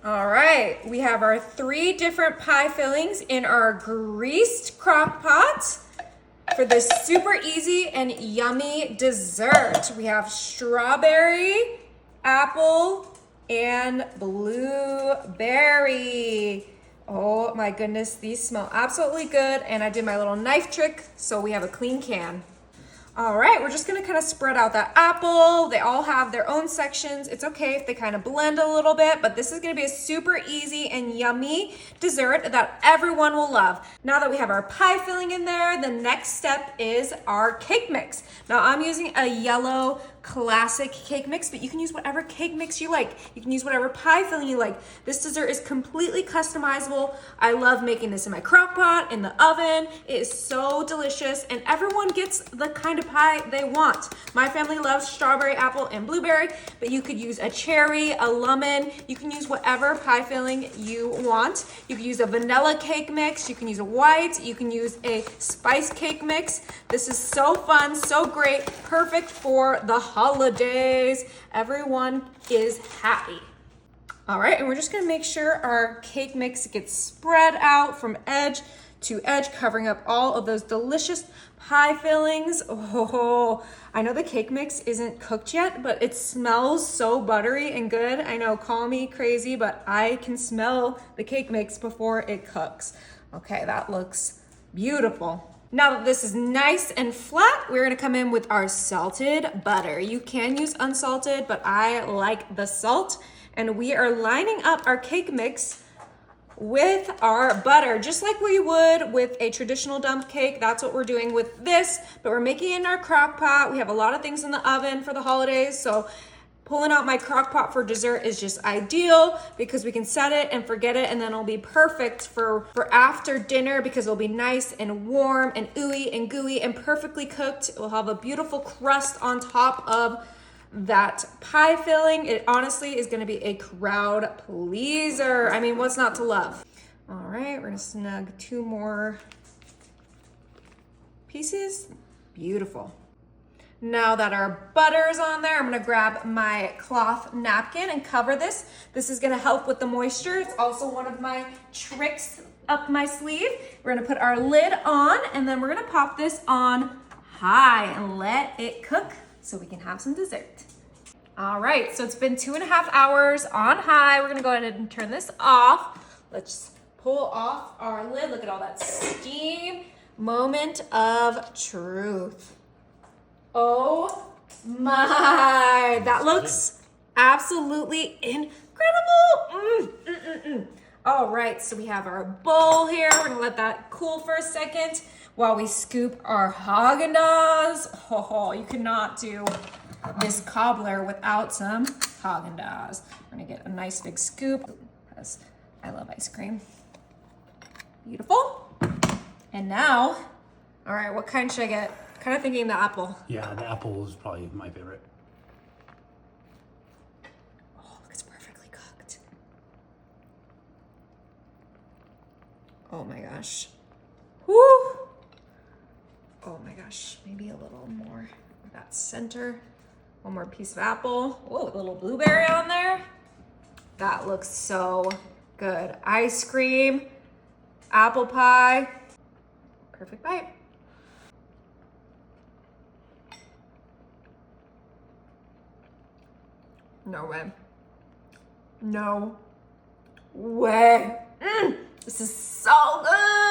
All right, we have our 3 different pie fillings in our greased crock pot for this super easy and yummy dessert. We have strawberry, apple, and blueberry. Oh my goodness, these smell absolutely good, and I did my little knife trick, so we have a clean can. All right, we're just gonna kind of spread out that apple. They all have their own sections. It's okay if they kind of blend a little bit, but this is gonna be a super easy and yummy dessert that everyone will love. Now that we have our pie filling in there, the next step is our cake mix. Now I'm using a yellow classic cake mix, but you can use whatever cake mix you like. You can use whatever pie filling you like. This dessert is completely customizable. I love making this in my crock pot, in the oven. It is so delicious, and everyone gets the kind of pie they want. My family loves strawberry, apple, and blueberry, but you could use a cherry, a lemon. You can use whatever pie filling you want. You can use a vanilla cake mix. You can use a white. You can use a spice cake mix. This is so fun, so great, perfect for the holidays. Everyone is happy. All right, and we're just gonna make sure our cake mix gets spread out from edge to edge, covering up all of those delicious pie fillings. Oh, I know the cake mix isn't cooked yet, but it smells so buttery and good. I know, call me crazy, but I can smell the cake mix before it cooks. Okay, that looks beautiful. Now that this is nice and flat, we're gonna come in with our salted butter. You can use unsalted, but I like the salt. And we are lining up our cake mix with our butter, just like we would with a traditional dump cake. That's what we're doing with this, but we're making it in our crock pot. We have a lot of things in the oven for the holidays, so pulling out my crock pot for dessert is just ideal because we can set it and forget it, and then it'll be perfect for after dinner because it'll be nice and warm and ooey and gooey and perfectly cooked. It will have a beautiful crust on top of that pie filling. It honestly is gonna be a crowd pleaser. I mean, what's not to love? All right, we're gonna snug 2 more pieces. Beautiful. Now that our butter is on there, I'm gonna grab my cloth napkin and cover this. This is gonna help with the moisture. It's also one of my tricks up my sleeve. We're gonna put our lid on, and then we're gonna pop this on high and let it cook so we can have some dessert. All right, so it's been 2.5 hours on high. We're gonna go ahead and turn this off. Let's pull off our lid. Look at all that steam. Moment of truth. Oh my, that looks absolutely incredible. All right, so we have our bowl here. We're gonna let that cool for a second while we scoop our Haagen-Dazs. Oh, you cannot do this cobbler without some Haagen-Dazs. We're gonna get a nice big scoop because I love ice cream. Beautiful. And now, all right, what kind should I get? Kind of thinking the apple. Yeah, the apple is probably my favorite. Oh, look, it's perfectly cooked. Oh my gosh. Woo! Oh my gosh, maybe a little more of that center. One more piece of apple. Oh, a little blueberry on there. That looks so good. Ice cream, apple pie. Perfect bite. No way. No way. This is so good.